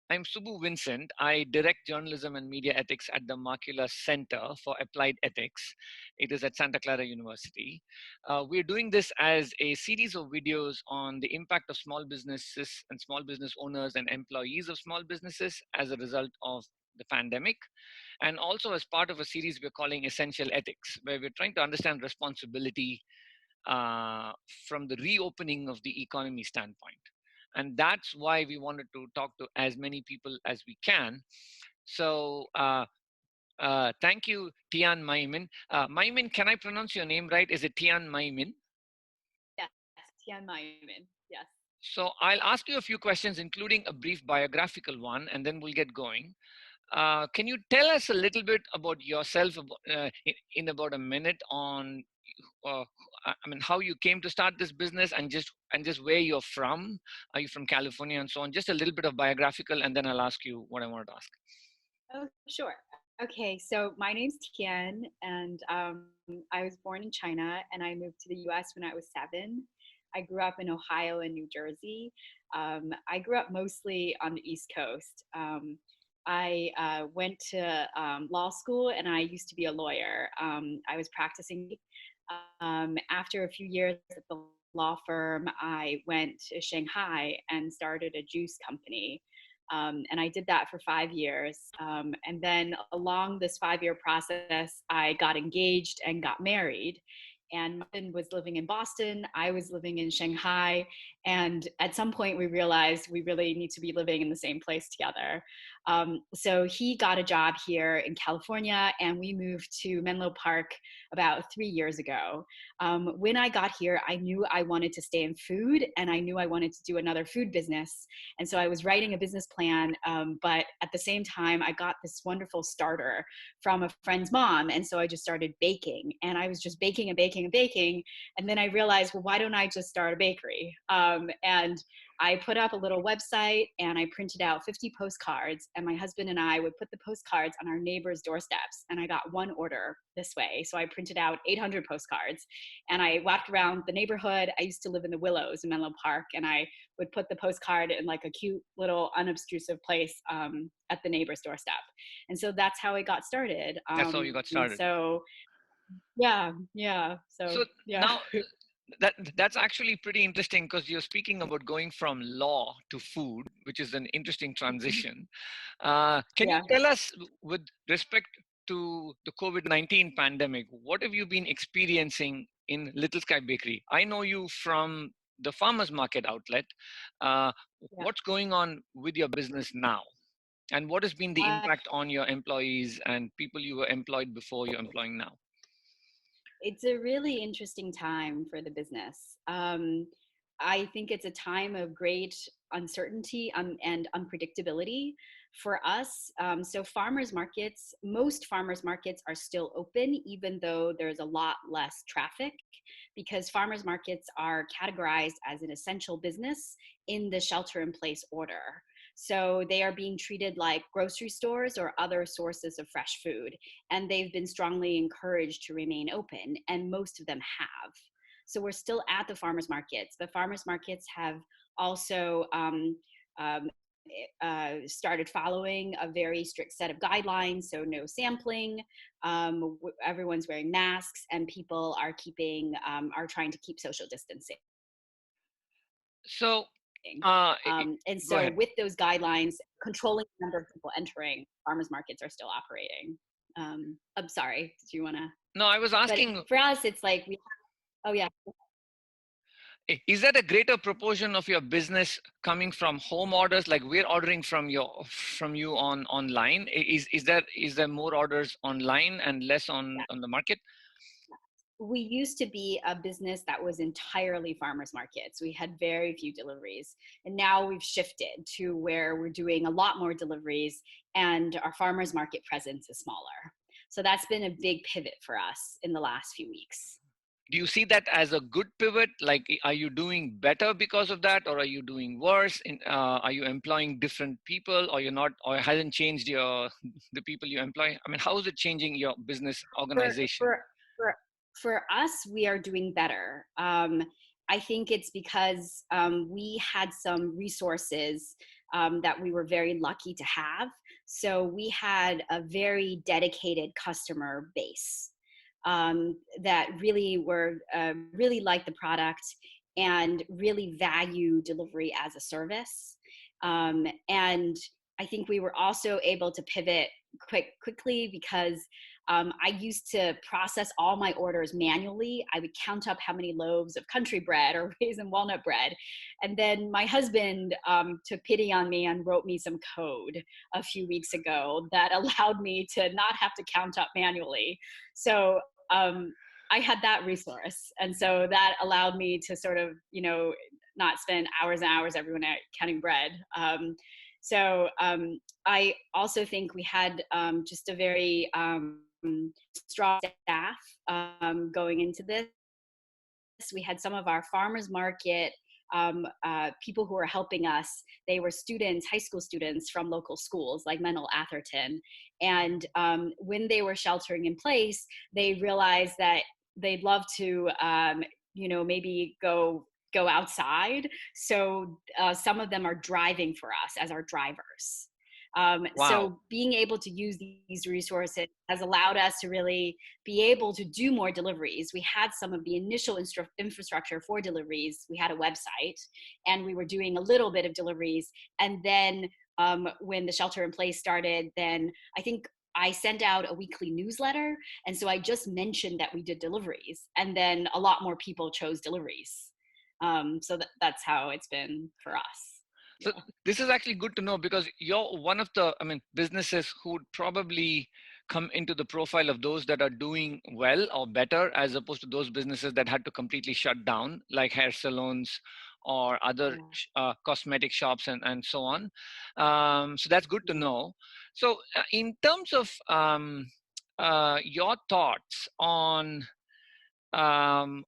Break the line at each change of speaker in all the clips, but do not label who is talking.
I'm Subbu Vincent. I direct journalism and media ethics at the Markkula Center for Applied Ethics. It is at Santa Clara University. We're doing this as a series of videos on the impact of small businesses and small business owners and employees of small businesses as a result of the pandemic, and also as part of a series we're calling Essential Ethics, where we're trying to understand responsibility uh, from the reopening of the economy standpoint. And that's why we wanted to talk to as many people as we can. So thank you, Tian Mayimin. Mayimin, can I pronounce your name right? Is it Tian Mayimin?
Yes, Tian Mayimin. Yes.
So I'll ask you a few questions, including a brief biographical one, and then we'll get going. Can you tell us a little bit about yourself in about a minute on uh, I mean, how you came to start this business and just where you're from? Are you from California and so on? Just a little bit of biographical, and then I'll ask you what I wanted to ask.
Oh, sure. Okay, so my name's Tian, and I was born in China, and I moved to the U.S. when I was 7. I grew up in Ohio and New Jersey. I grew up mostly on the East Coast. I went to law school, and I used to be a lawyer. I was practicing. After a few years at the law firm, I went to Shanghai and started a juice company. And I did that for 5 years. And then along this 5-year process, I got engaged and got married. And my husband was living in Boston. I was living in Shanghai. And at some point, we realized we really need to be living in the same place together. So he got a job here in California, and we moved to Menlo Park about 3 years ago. When I got here, I knew I wanted to stay in food, and I knew I wanted to do another food business. And so I was writing a business plan, but at the same time, I got this wonderful starter from a friend's mom. And so I just started baking, and I was just baking and baking and baking. And then I realized, well, why don't I just start a bakery? And I put up a little website, and I printed out 50 postcards, and my husband and I would put the postcards on our neighbors' doorsteps. And I got one order this way. So I printed out 800 postcards, and I walked around the neighborhood. I used to live in the Willows in Menlo Park, and I would put the postcard in like a cute little unobtrusive place at the neighbor's doorstep. And so that's how it got started.
That's how you got started.
So yeah. So
So
yeah.
now that's actually pretty interesting because you're speaking about going from law to food, which is an interesting transition. Can you
Yeah.
tell us, with respect to the COVID-19 pandemic, what have you been experiencing in Little Sky Bakery? I know you from the farmers market outlet. Uh,
Yeah.
what's going on with your business now? And what has been the
Uh,
impact on your employees and people you were employed before you're employing now?
it's a really interesting time for the business. I think it's a time of great uncertainty and unpredictability for us. So most farmers markets are still open, even though there's a lot less traffic, because farmers markets are categorized as an essential business in the shelter in place order. So they are being treated like grocery stores or other sources of fresh food, and they've been strongly encouraged to remain open, and most of them have. So we're still at the farmers markets, but farmers markets have also um, started following a very strict set of guidelines. So no sampling, everyone's wearing masks, and people are trying to keep social distancing.
So, uh,
And
go
so
ahead.
with those guidelines, controlling the number of people entering, farmers markets are still operating. I'm sorry, did you want to?
No, I was
But
asking,
for us, it's like oh yeah.
is that a greater proportion of your business coming from home orders, like we're ordering from you on online? Is there more orders online and less on the market?
We used to be a business that was entirely farmers markets. We had very few deliveries. And now we've shifted to where we're doing a lot more deliveries, and our farmers market presence is smaller. So that's been a big pivot for us in the last few weeks.
Do you see that as a good pivot? Like, are you doing better because of that, or are you doing worse? Are you employing different people, or you're not, or hasn't changed the people you employ? I mean, how is it changing your business
For
organization?
for for for us, we are doing better. I think it's because we had some resources that we were very lucky to have. So we had a very dedicated customer base that really liked the product and really value delivery as a service. And I think we were also able to pivot quickly because I used to process all my orders manually. I would count up how many loaves of country bread or raisin walnut bread. And then my husband took pity on me and wrote me some code a few weeks ago that allowed me to not have to count up manually. So I had that resource. And so that allowed me to sort of, not spend hours and hours every night counting bread. So I also think we had just a very strong staff going into this. We had some of our farmers market people who were helping us. They were students, high school students from local schools like Mental Atherton. And when they were sheltering in place, they realized that they'd love to, maybe go outside. So some of them are driving for us as our drivers.
Wow.
So being able to use these resources has allowed us to really be able to do more deliveries. We had some of the initial infrastructure for deliveries. We had a website and we were doing a little bit of deliveries. And then when the shelter in place started, then I think I sent out a weekly newsletter. And so I just mentioned that we did deliveries, and then a lot more people chose deliveries. So that's how it's been for us.
So
Yeah.
this is actually good to know, because you're one of the, businesses who would probably come into the profile of those that are doing well or better, as opposed to those businesses that had to completely shut down, like hair salons or other
Yeah.
cosmetic shops and so on. So that's good to
Yeah.
know. So in terms of your thoughts on um,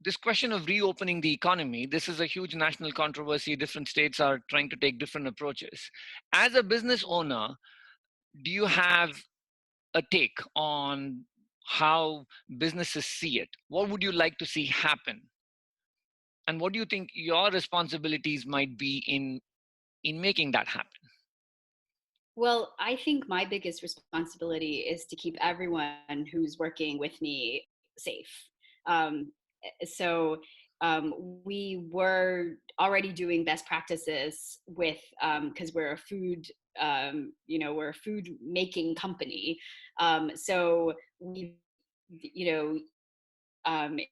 this question of reopening the economy, this is a huge national controversy. Different states are trying to take different approaches. As a business owner, do you have a take on how businesses see it? What would you like to see happen? And what do you think your responsibilities might be in making that happen?
Well, I think my biggest responsibility is to keep everyone who's working with me safe. Um, so we were already doing best practices with because we're a food making company. So we, you know,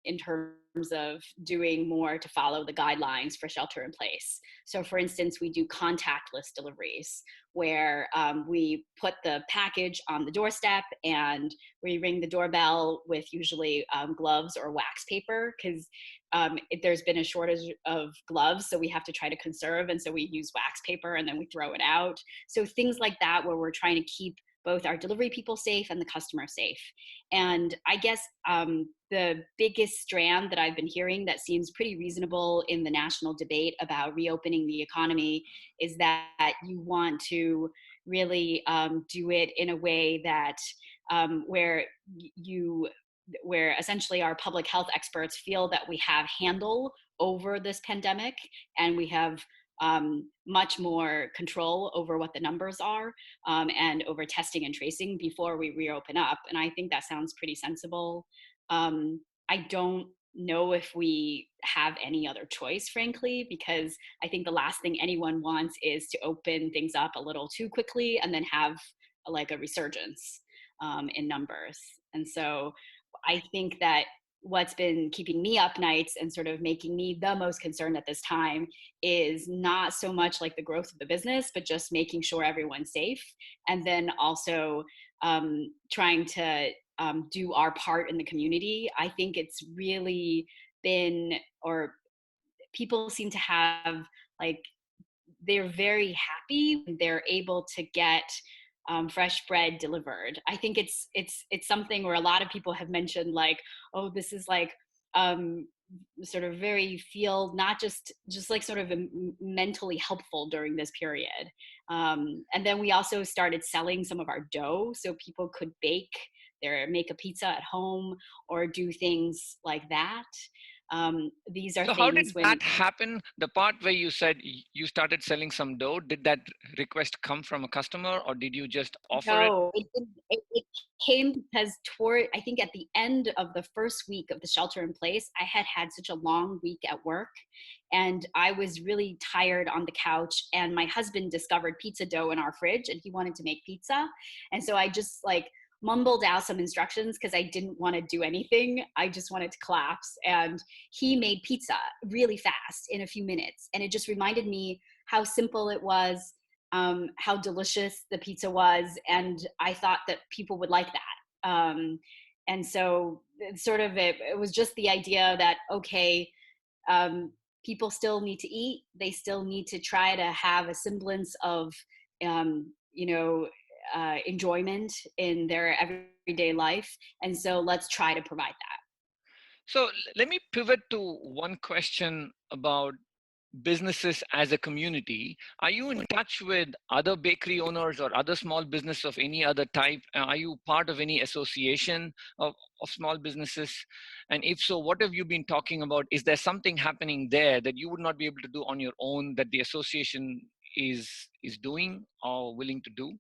in terms of doing more to follow the guidelines for shelter in place. So, for instance, we do contactless deliveries where we put the package on the doorstep and we ring the doorbell with usually gloves or wax paper because there's been a shortage of gloves, so we have to try to conserve, and so we use wax paper and then we throw it out. So things like that where we're trying to keep both our delivery people safe and the customer safe. And I guess the biggest strand that I've been hearing that seems pretty reasonable in the national debate about reopening the economy is that you want to really do it in a way that where you where essentially our public health experts feel that we have handle over this pandemic and we have much more control over what the numbers are and over testing and tracing before we reopen up. And I think that sounds pretty sensible. I don't know if we have any other choice, frankly, because I think the last thing anyone wants is to open things up a little too quickly and then have like a resurgence in numbers. And so I think that what's been keeping me up nights and sort of making me the most concerned at this time is not so much like the growth of the business, but just making sure everyone's safe. And then also trying to do our part in the community. I think it's really been, or people seem to have like, they're very happy when they're able to get fresh bread delivered. I think it's something where a lot of people have mentioned like, oh, this is like um, sort of very feel not just like sort of mentally helpful during this period. And then we also started selling some of our dough so people could make a pizza at home or do things like that. These are
So how did
things when
that happen? The part where you said you started selling some dough, did that request come from a customer or did you just offer it?
no, it didn't. It came because toward, I think at the end of the first week of the shelter in place, I had had such a long week at work, and I was really tired on the couch. And my husband discovered pizza dough in our fridge, and he wanted to make pizza, and so I just like mumbled out some instructions because I didn't want to do anything. I just wanted to collapse, and he made pizza really fast in a few minutes, and it just reminded me how simple it was, how delicious the pizza was, and I thought that people would like that. And so it was just the idea that okay, um, people still need to eat. They still need to try to have a semblance of you know enjoyment in their everyday life, and so let's try to provide that.
So let me pivot to one question about businesses as a community. Are you in touch with other bakery owners or other small business of any other type? Are you part of any association of small businesses? And if so, what have you been talking about? Is there something happening there that you would not be able to do on your own that the association is doing or willing to do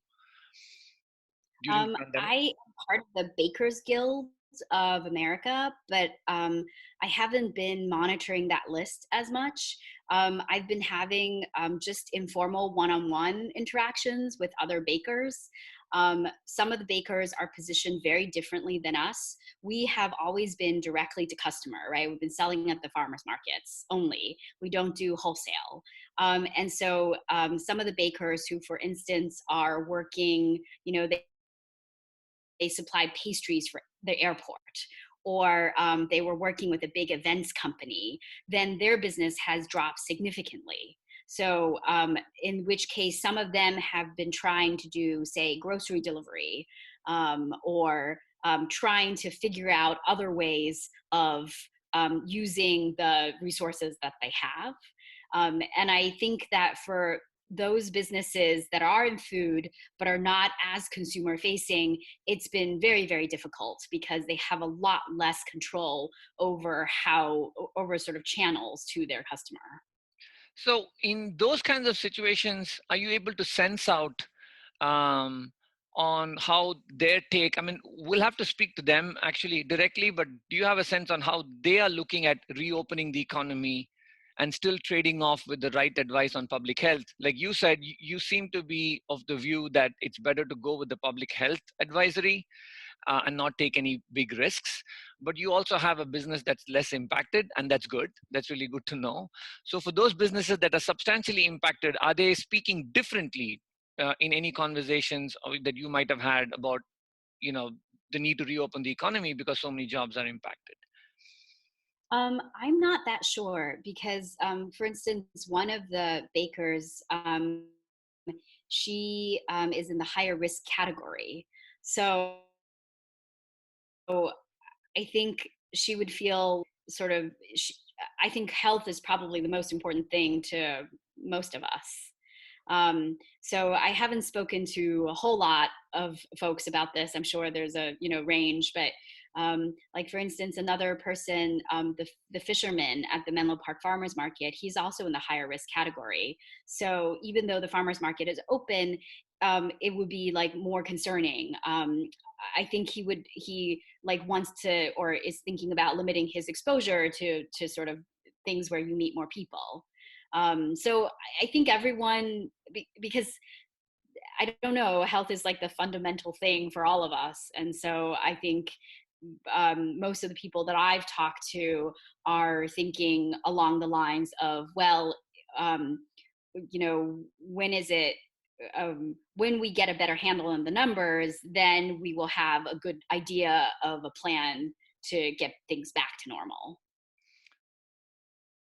during the pandemic?
I am part of the Bakers Guild of America, but I haven't been monitoring that list as much. I've been having just informal one-on-one interactions with other bakers. Some of the bakers are positioned very differently than us. We have always been directly to customer, right? We've been selling at the farmers markets only. We don't do wholesale. And so some of the bakers who, for instance, are working, they supplied pastries for the airport, or they were working with a big events company, then their business has dropped significantly. So, in which case, some of them have been trying to do, say, grocery delivery, or trying to figure out other ways of using the resources that they have. And I think that for those businesses that are in food but are not as consumer facing, it's been very, very difficult because they have a lot less control over sort of channels to their customer.
So, in those kinds of situations, are you able to sense out um, on how their take? I mean, we'll have to speak to them actually directly, but do you have a sense on how they are looking at reopening the economy and still trading off with the right advice on public health? Like you said, you seem to be of the view that it's better to go with the public health advisory and not take any big risks. But you also have a business that's less impacted, and that's good. That's really good to know. So, for those businesses that are substantially impacted, are they speaking differently in any conversations that you might have had about, you know, the need to reopen the economy because so many jobs are impacted?
I'm not that sure because, for instance, one of the bakers, she is in the higher risk category. So I think she would feel sort of, I think health is probably the most important thing to most of us. So I haven't spoken to a whole lot of folks about this. I'm sure there's a range, but like for instance, another person, the fisherman at the Menlo Park Farmers Market, he's also in the higher risk category. So even though the farmers market is open, it would be like more concerning. I think he like wants to or is thinking about limiting his exposure to sort of things where you meet more people. So I think everyone, because I don't know, health is like the fundamental thing for all of us. And so I think most of the people that I've talked to are thinking along the lines of, well, um, when is it, when we get a better handle on the numbers, then we will have a good idea of a plan to get things back to normal.